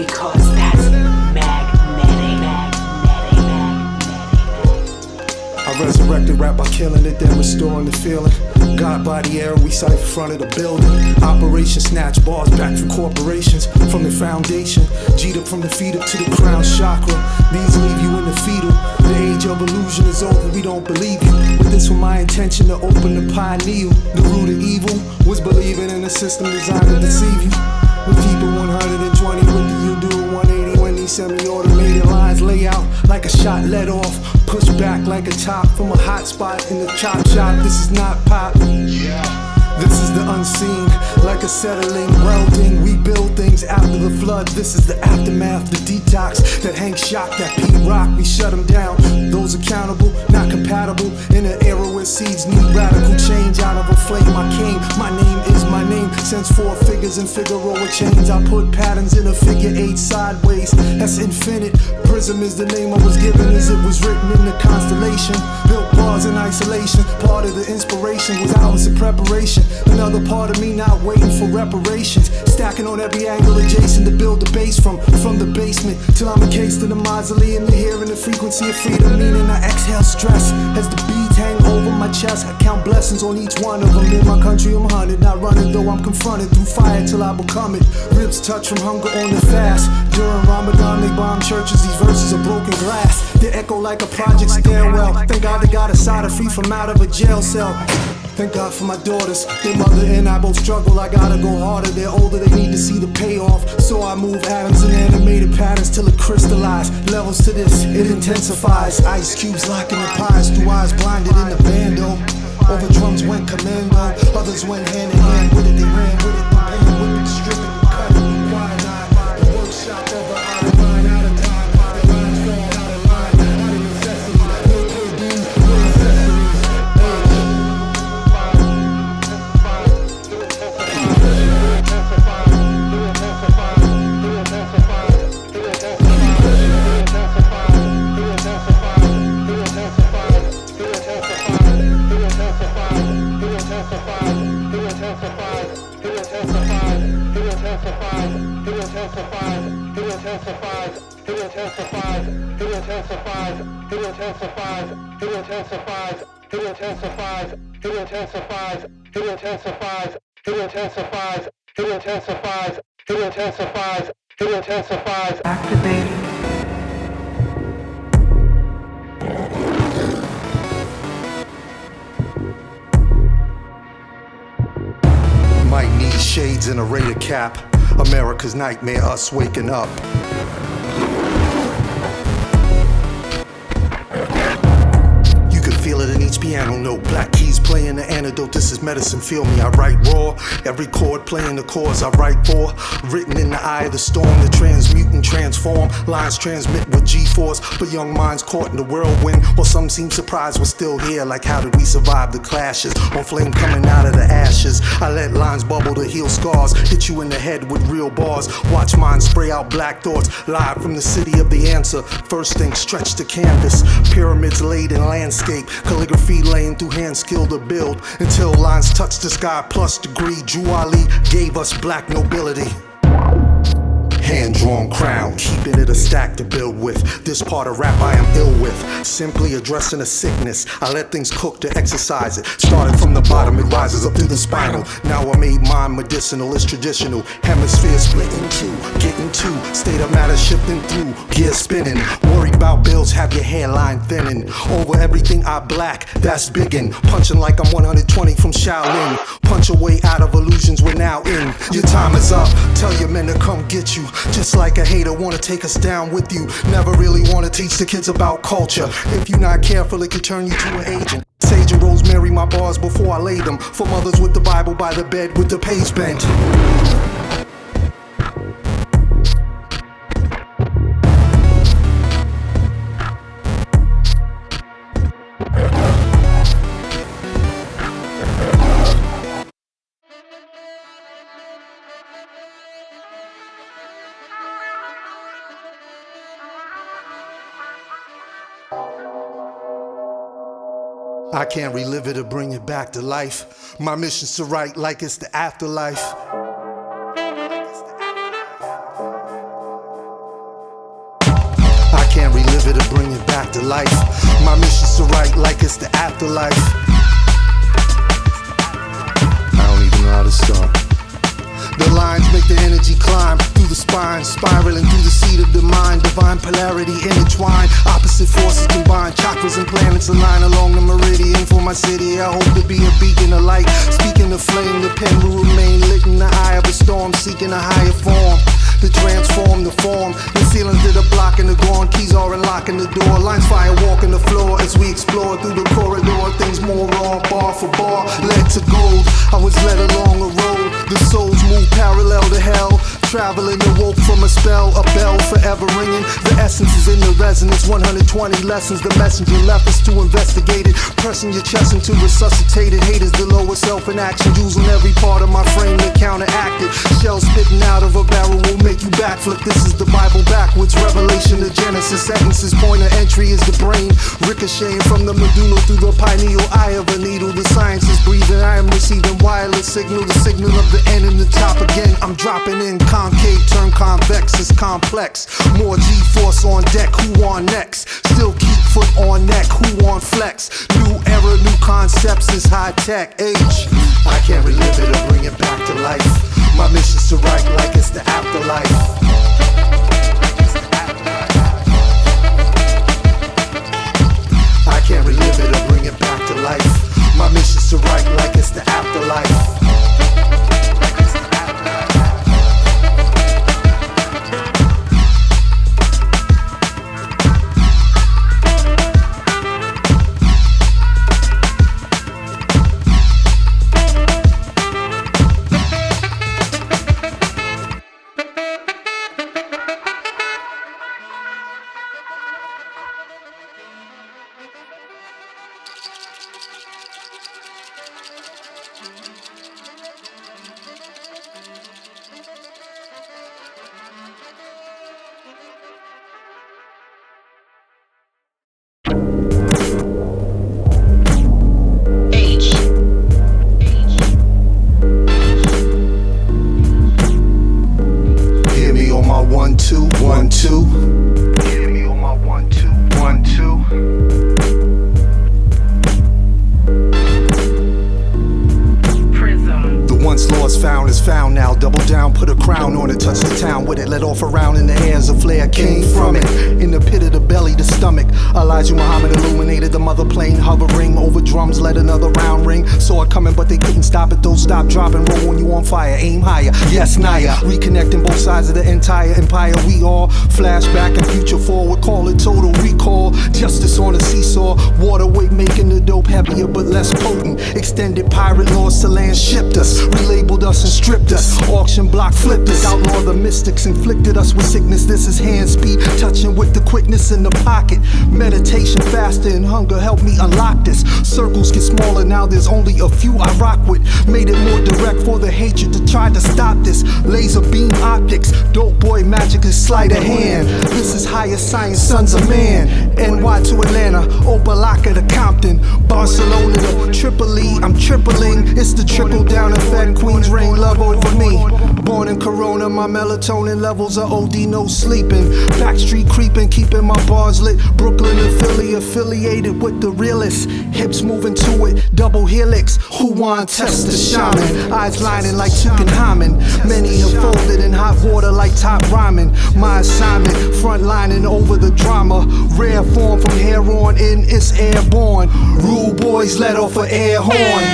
because that's magnetic. I resurrected rap by killing it, then restoring the feeling. God by the air, we sight in front of the building. Operation snatch bars back from corporations, from the foundation. G'd up from the feet up to the crown chakra. These leave you in the fetal. The age of illusion is over, we don't believe you. But this was my intention to open the pineal. The root of evil was believing in a system designed to deceive you. With people 120, what do you do? 180 when these semi-automated lines lay out like a shot let off. Push back like a top from a hot spot in the chop shop. This is not pop. This is the unseen, like a settling, welding. We build things after the flood. This is the aftermath, the detox that Hank shocked at Pete Rock. We shut them down. Those accountable, not compatible. In an era where seeds need radical change. Out of a flame I came. My name is my name. Since four figures in Figueroa chains, I put patterns in a figure eight sideways. That's infinite. Prism is the name I was given as it was written in the constellation. Built bars in isolation. Part of the inspiration was hours of preparation. Another part of me not waiting for reparations. Stacking on every angle adjacent to build the base from the basement till I'm encased in the mausoleum. You're hearing the frequency of freedom, meaning I exhale stress as the beads hang over my chest. I count blessings on each one of them. In my country I'm hunted, not running though I'm confronted through fire till I become it. Ribs touch from hunger on the fast. During Ramadan they bomb churches, these verses are broken glass. They echo like a project stairwell. Thank God they got a side free from out of a jail cell. Thank God for my daughters, their mother and I both struggle. I gotta go harder, they're older, they need to see the payoff. So I move atoms and animated patterns till it crystallizes. Levels to this, it intensifies. Ice cubes locking the pies through eyes blinded in the bando. Over drums went commando, others went hand in hand with it. They ran with it, they ran with it, strip it, cut it, why not? The workshop over out of line, out of time. The lines fall out of line, out of necessity. No KDs, no accessories. Activated. Might need shades and a Raider cap. America's nightmare, us waking up. You can feel it in each piano note. Black keys playing the antidote. This is medicine, feel me. I write raw. Every chord playing the chords I write for. Written in the eye of the storm to transmute and transform. Lines transmit with G-force. But young minds caught in the whirlwind. While some seem surprised we're still here. Like how did we survive the clashes? On flame coming out of the ashes. I let lines bubble to heal scars. Hit you in the head with real bars. Watch mine spray out black thoughts. Live from the city of the answer. First thing, stretch the canvas. Pyramids laid in landscape. Calligraphy laying through hand skill to build. Until lines touch the sky plus degree. Drew Ali gave us black nobility. Hand-drawn crown, keeping it a stack to build with. This part of rap I am ill with. Simply addressing a sickness. I let things cook to exercise it. Started from the bottom, it rises up through the spinal. Now I made mine medicinal, it's traditional. Hemisphere split in two, getting two. State of matter shifting through, gear spinning. Worried about bills, have your hairline thinning. Over everything I black, that's biggin'. Punching like I'm 120 from Shaolin. Punch a way out of illusions we're now in. Your time is up, tell your men to come get you. Just like a hater wanna take us down with you. Never really wanna teach the kids about culture. If you're not careful, it could turn you to an agent. Sage and rosemary, my bars before I lay them. For mothers with the Bible by the bed with the page bent. I can't relive it or bring it back to life. My mission's to write like it's the afterlife. relive it or bring it back to life. My mission's to write like it's the afterlife. I don't even know how to start. The lines make the energy climb through the spine, spiraling through the seat of the mind. Divine polarity intertwined, opposite forces combined. Chakras and planets align along the meridian. For my city, I hope to be a beacon of light. Speaking of flame, the pen will remain lit in the eye of a storm, seeking a higher form to transform the form. The ceilings that are blocking the gone, keys are unlocking the door. Lines fire walking the floor as we explore through the corridor. Things more raw, bar for bar, led to gold. I was led along a road. The souls move parallel to hell. Traveling awoke from a spell, a bell forever ringing. The essence is in the resonance, 120 lessons. The messenger left us to investigate it. Pressing your chest into resuscitated. Hate is the lower self in action. Jewels on every part of my frame to counteract it. Shells spitting out of a barrel will make you backflip. This is the Bible backwards. Revelation to Genesis. Sentences point of entry is the brain. Ricocheting from the medulla through the pineal eye of a needle. The science is breathing. I am receiving wireless signal. The signal of the end and the top again. I'm dropping in. Concave turn convex is complex. More G-force on deck, who on next? Still keep foot on neck, who on flex? New era, new concepts is high tech age. I can't relive it or bring it back to life. My mission's to write like it's the afterlife. I can't relive it or bring it back to life. My mission's to write like it's the afterlife. Found now, double down, put a crown on it, touch the town with it, let off around in the air as a flare came from it. In the pit of the belly, the stomach, Elijah Muhammad illuminated the mother plane, hovering over drums, let another round ring. Saw it coming, but they couldn't stop it, don't stop, dropping, roll when you on fire, aim higher, yes, Naya. Reconnecting both sides of the entire empire, we all flashback and future forward, call it total recall. Justice on a seesaw, water weight making the dope heavier but less potent. Extended pirate laws to land shipped us, relabeled us and stripped us, auction block flipped us, outlaw the mystics, inflicted us with sickness. This is hand speed, touching with the quickness in the pocket. Meditation, faster and hunger help me unlock this. Circles get smaller now, there's only a few I rock with. Made it more direct for the hatred to try to stop this. Laser beam optics, dope boy magic is sleight of hand. This is higher science, sons of man. NY to Atlanta, Opalaka to Compton, Barcelona to Tripoli, I'm tripling. It's the trickle down effect, Queens reign love over me. Born in Corona, my melatonin levels are OD, no sleeping. Backstreet creeping, keeping my bars lit. Brooklyn and Philly affiliated with the realest. Hips moving to it, double helix. Who want test the shaman? Eyes lining like Tutankhamun. Many have folded in hot water like top ramen. My assignment, frontlining over the drama. Rare form from here on in, it's airborne. Rude boys let off an air horn.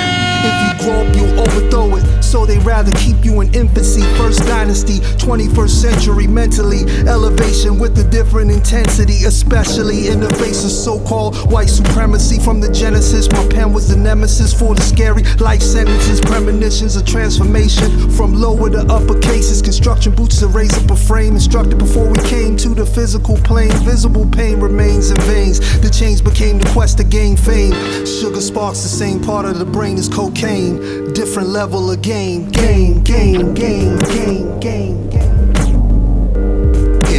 If you grow up, you overthrow it. So they rather keep you in infancy. First dynasty, 21st century mentally. Elevation with a different intensity, especially in the face of so-called white supremacy. From the genesis, my pen was the nemesis for the scary life sentences. Premonitions of transformation from lower to upper cases. Construction boots to raise up a frame. Instructed before we came to the physical plane. Visible pain remains in veins. The change became the quest to gain fame. Sugar sparks the same part of the brain as cocaine. Different level of game. Hear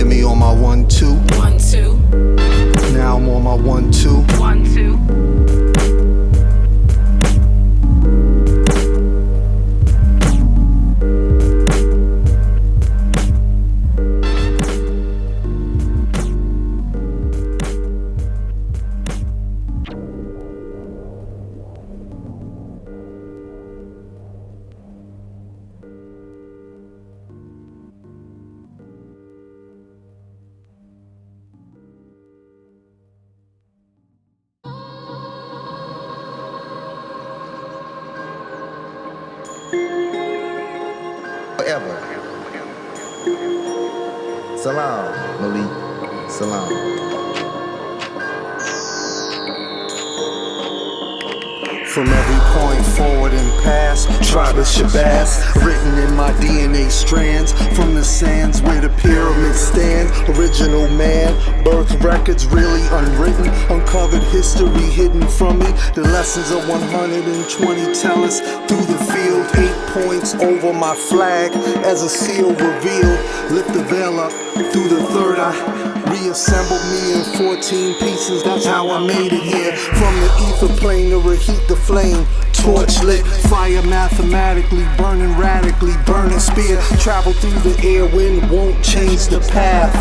me on my 1-2. 1-2. Now I'm on my 1-2. 1-2. Salam, Malik. Salam. From every point forward and past, tribe of Shabazz, written in my DNA strands, from the sands where the pyramids stand. Original man, birth records really unwritten, uncovered history hidden from me. The lessons of 120 tell us through the field. 8 points over my flag as a seal revealed. Lift the veil up through the third eye. Reassembled me in 14 pieces, that's how I made it here. From the ether plane to reheat the flame. Torch lit, fire mathematically, burning radically, burning spear. Travel through the air, wind won't change the path.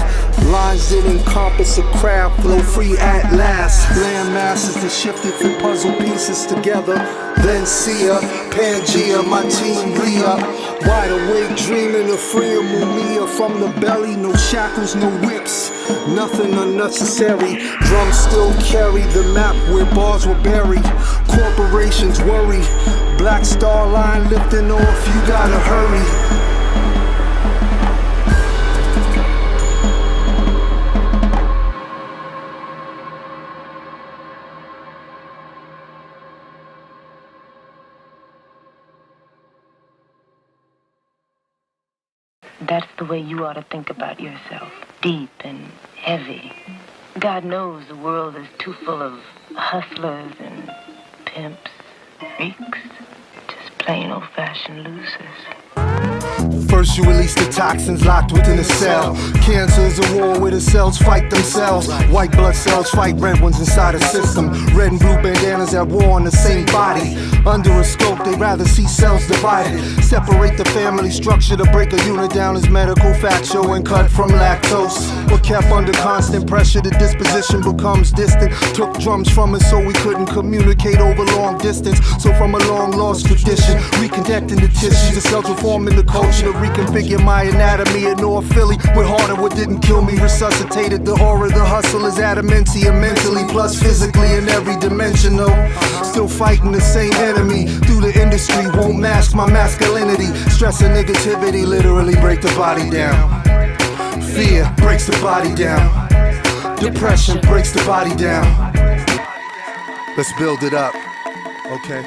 Lines that encompass a craft, flow free at last. Land masses that shifted the puzzle pieces together. Then see ya, Pangea, my team re-up. Wide awake, dreaming of freeing Mumia from the belly. No shackles, no whips, nothing unnecessary. Drums still carry the map where bars were buried. Corporations worry, black star line lifting off, you gotta hurry. That's the way you ought to think about yourself. Deep and heavy. God knows the world is too full of hustlers and pimps, freaks, just plain old-fashioned losers. First you release the toxins locked within a cell. Cancer is a war where the cells fight themselves. White blood cells fight red ones inside a system. Red and blue bandanas at war on the same body. Under a scope they rather see cells divided. Separate the family structure to break a unit down as medical factual and cut from lactose. But kept under constant pressure, the disposition becomes distant. Took drums from us so we couldn't communicate over long distance. So from a long lost tradition, reconnecting the tissues, the cells reforming the culture to reconfigure my anatomy in North Philly. With harder what didn't kill me, resuscitated the horror. The hustle is adamantium mentally plus physically in every dimension though. Still fighting the same enemy through the industry, won't mask my masculinity. Stress and negativity literally break the body down. Fear breaks the body down. Depression breaks the body down. Let's build it up. Okay.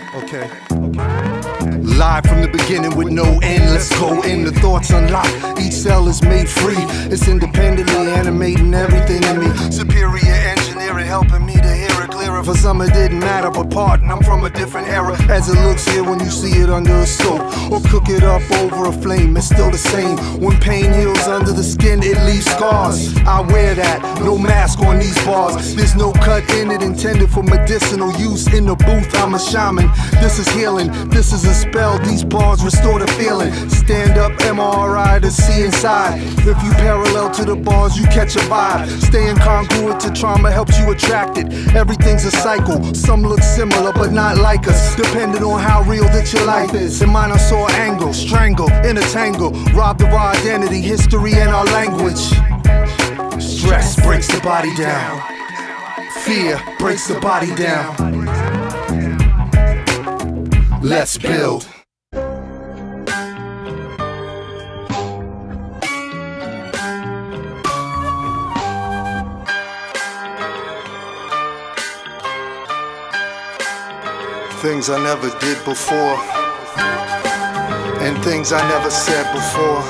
Live from the beginning with no end, let's go in, the thoughts unlocked. Each cell is made free, it's independently animating everything in me. Superior engineering helping me to hear it clearer. For some it didn't matter, but pardon, I'm from a different era. As it looks here when you see it under a scope, or cook it up over a flame, it's still the same. When pain heals under the skin, it leaves scars. I wear that, no mask on these bars. There's no cut in it intended for medicinal use. In the booth, I'm a shaman. This is healing, this is a spell. These bars restore the feeling. Stand up MRI to see inside. If you parallel to the bars, you catch a vibe. Staying congruent to trauma helps you attract it. Everything's a cycle. Some look similar but not like us, depending on how real that your life is. In mine I saw angle, strangle, intertangle, robbed of our identity, history, and our language. Stress breaks the body down. Fear breaks the body down. Let's build. Things I never did before, and things I never said before.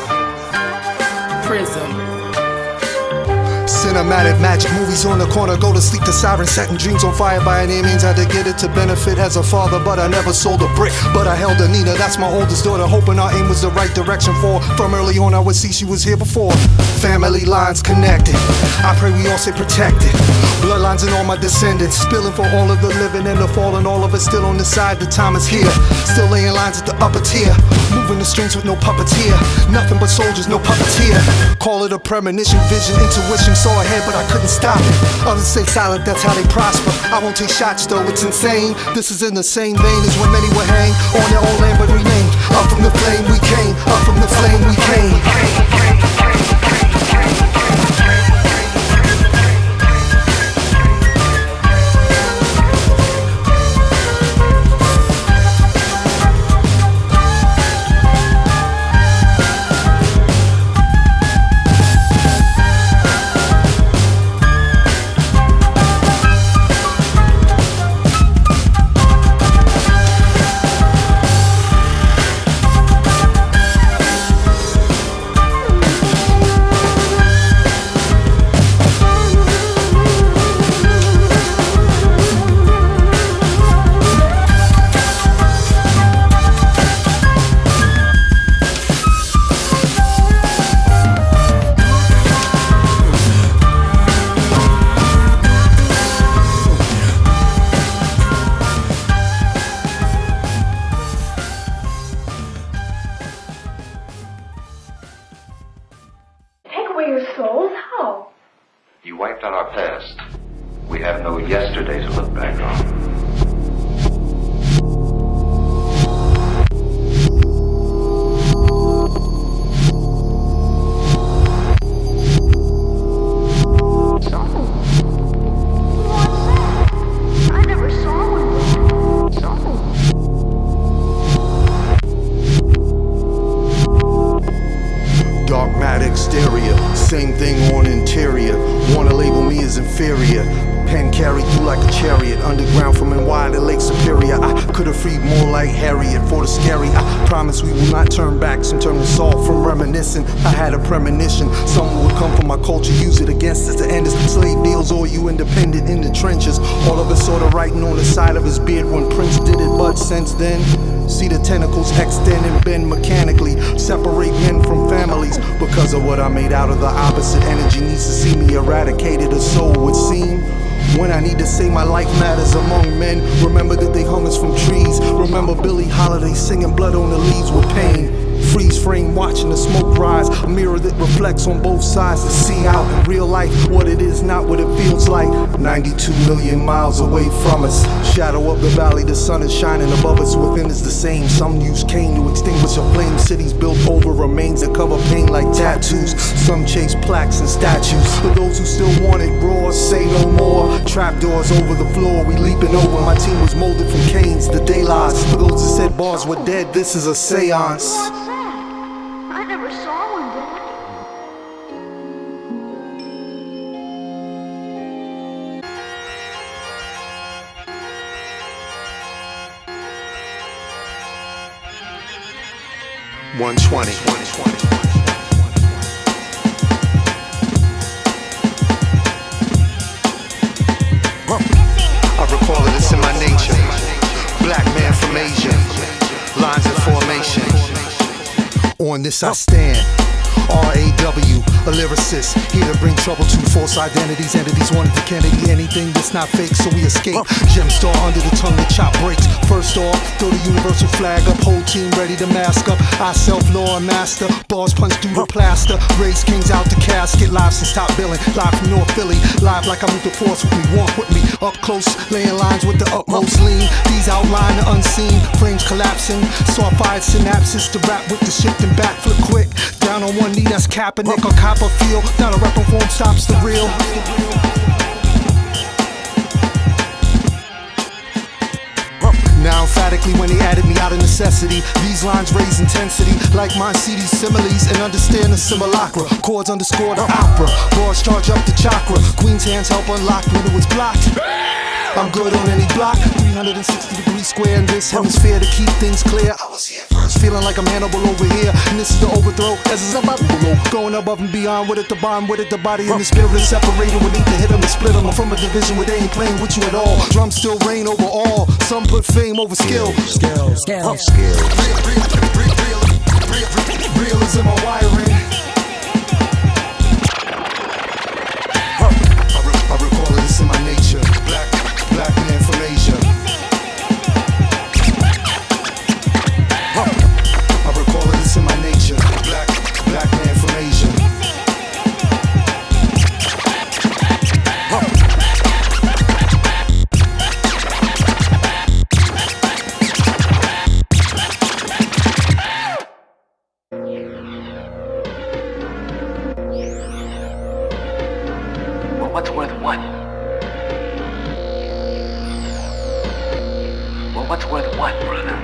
Hprizm. Cinematic magic movies on the corner, go to sleep, the siren setting dreams on fire. By any means had to get it to benefit as a father, but I never sold a brick. But I held Anita, that's my oldest daughter, hoping our aim was the right direction for her. From early on I would see she was here before. Family lines connected, I pray we all stay protected. Bloodlines and all my descendants, spilling for all of the living and the fallen. All of us still on this side, the time is here. Still laying lines at the upper tier, moving the strings with no puppeteer. Nothing but soldiers, no puppeteer. Call it a premonition, vision, intuition. Saw ahead but I couldn't stop it. Others stay silent, that's how they prosper. I won't take shots though, it's insane. This is in the same vein as when many were hanged on their own land but remained. Up from the flame we came, up from the flame we came. goals? How? You wiped out our past. You wiped out our past. We have no yesterday to look back on. Same thing on interior. Wanna label me as inferior. Pen carried through like a chariot. Underground from NY to Lake Superior. I could've freed more like Harriet for the scary. I promise we will not turn backs and turn this off from reminiscing. I had a premonition. Someone would come from my culture, use it against us to end us. Slave deals or you independent in the trenches. All of us sorta writing on the side of his beard when Prince did it, but since then see the tentacles extend and bend mechanically. Separate men from families. Because of what I made out of the opposite energy needs to see me eradicated, a soul would seem. When I need to say my life matters among men, remember that they hung us from trees. Remember Billie Holiday singing blood on the leaves with pain. Freeze frame watching the smoke rise. A mirror that reflects on both sides to see out in real life what it is, not what it feels like. 92 million miles away from us. Shadow of the valley, the sun is shining above us. Within is the same. Some use cane to extinguish a flame. Cities built over remains that cover pain like tattoos. Some chase plaques and statues. For those who still want it raw, say no more. Trapdoors over the floor, we leaping over. My team was molded from canes, the day lies. For those that said bars were dead, this is a seance. I never saw one, Dad. $120. I recall it, it's in my nature. Black man from Asia, lines in formation. On this I stand. R.A.W., a lyricist, here to bring trouble to false identities. Entities wanted to Kennedy anything that's not fake, so we escape. Gemstar under the tongue that chop breaks. First off, throw the universal flag up. Whole team ready to mask up. I self-law and master. Bars punch through the plaster. Raise kings out the casket. Live since top billing. Live from North Philly. Live like I moved the force with me. Walk with me. Up close, laying lines with the utmost lean. These outline the unseen. Flames collapsing. Saw-fired synapses to rap with the shift and backflip quick. Down on one knee, that's Kaepernick or Copperfield. Not a rep form stops the real. Now emphatically when they added me out of necessity. These lines raise intensity. Like mine see these similes and understand the simulacra. Chords underscore the opera. Bars charge up the chakra. Queen's hands help unlock when it was blocked. I'm good on any block. 360 degrees square in this hemisphere to keep things clear. I was here first, feeling like I'm Hannibal over here. And this is the overthrow, as is about below. Going above and beyond, with it the bond, with it the body and the spirit is separated. We need to hit them and split them. I'm from a division where they ain't playing with you at all. Drums still reign over all. Some put fame over skill. Realism on wiring. I recall this in my nature. Black man from Asia. I recall this in my nature. Black man from Asia. Well, what's worth what? Well, what's worth what, brother?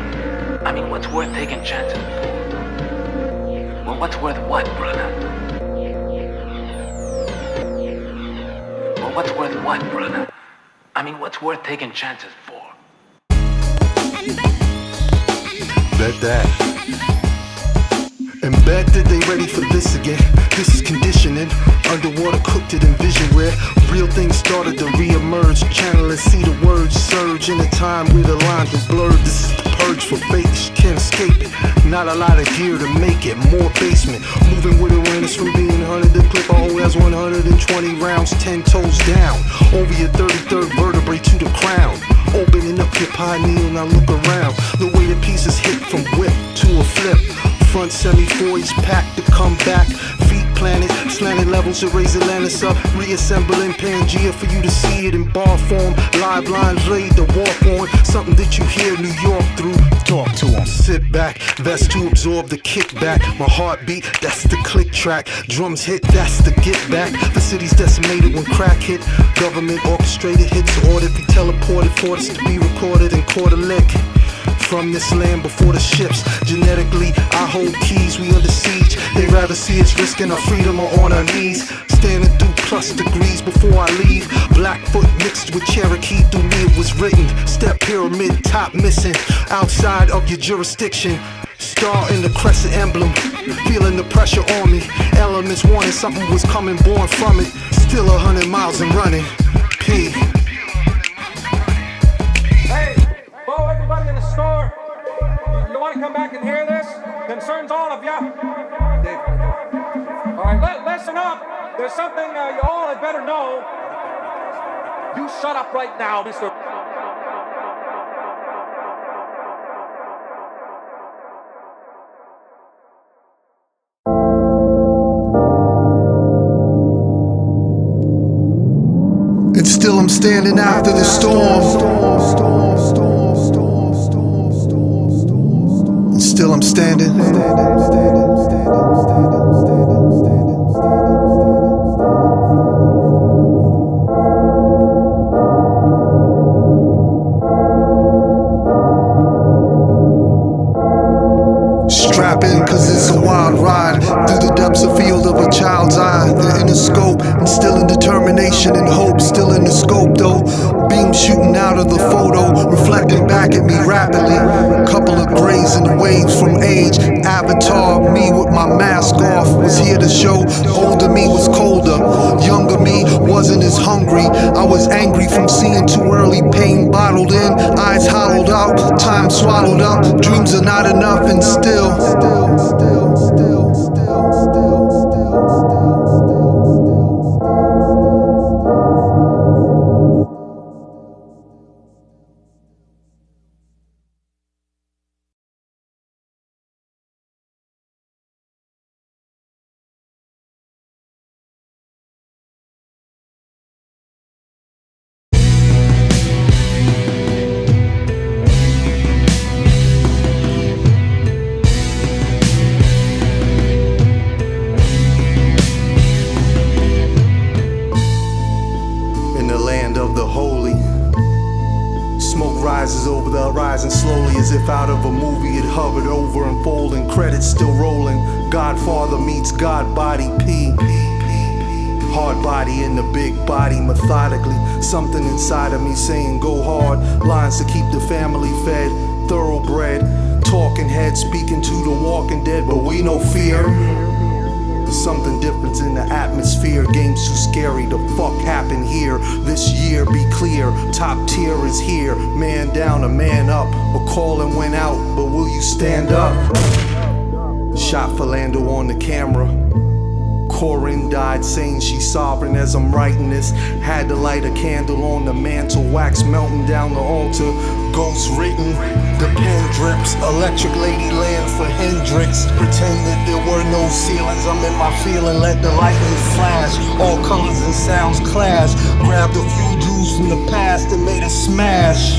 I mean, what's worth taking chances for? Well, what's worth what, brother? Well, what's worth what, brother? I mean, what's worth taking chances for? Bet that. And bet that they ready for this again. This is conditioning. Underwater cooked it in vision where real things started to re-emerge. Channel and see the words surge in a time where the lines were blurred. This is the purge for fakes, can't escape it. Not a lot of gear to make it, more basement. Moving with awareness from being hunted. The clip always has 120 rounds, 10 toes down. Over your 33rd vertebrae to the crown. Opening up your pineal, now look around. The way the pieces hit from whip to a flip. front semi-voids packed to come back. Feet planted, slanted levels to raise Atlantis up. Reassembling Pangea for you to see it in bar form. Live lines laid to walk on. Something that you hear New York through. Talk to 'em. Sit back, vest to absorb the kickback. My heartbeat, that's the click track. Drums hit, that's the get back. The city's decimated when crack hit. Government orchestrated hits ordered, be teleported for us to be recorded and caught a lick. From this land before the ships, genetically I hold keys, we under siege. They rather see us risking our freedom or on our knees. Standing through plus degrees before I leave. Blackfoot mixed with Cherokee, through me it was written. Step pyramid, top missing, outside of your jurisdiction. Star in the crescent emblem, feeling the pressure on me. Elements wanted something was coming, born from it. Still 100 miles and running. P. Hey, whoa, everybody in the store. You want to come back and hear this? Concerns all of ya. All right, listen up. There's something you all had better know. You shut up right now, Mr. And still I'm standing after the storm. And still I'm standing. Strap in, cause it's a wild ride through the depths of field of a child's eye. The inner scope, instilling determination and hope. Still in the scope though, beam shooting out of the photo, reflecting back at me rapidly. Couple of grays in the waves from age. Avatar, me with my mask off, was here to show. Older me was colder, younger me wasn't as hungry. I was angry from seeing too early, pain bottled in, eyes hollowed out, time swallowed up. Dreams are not enough and still. Over the horizon slowly, as if out of a movie. It hovered over, unfolding, credits still rolling. Godfather meets God body P. Hard body in the big body, methodically. Something inside of me saying go hard. Lines to keep the family fed, thoroughbred. Talking head speaking to the walking dead, but we no fear. There's something different in the atmosphere. Game's too scary, the fuck happened here? This year, be clear, top tier is here. Man down, a man up. A calling went out, but will you stand up? Shot Philando on the camera. Corinne died saying she's sovereign as I'm writing this. Had to light a candle on the mantle, wax melting down the altar. Ghost written, the pen drips. Electric Ladyland for Hendrix. Pretend that there were no ceilings. I'm in my feeling, let the lightning flash. All colors and sounds clash. Grabbed a few jewels from the past and made a smash.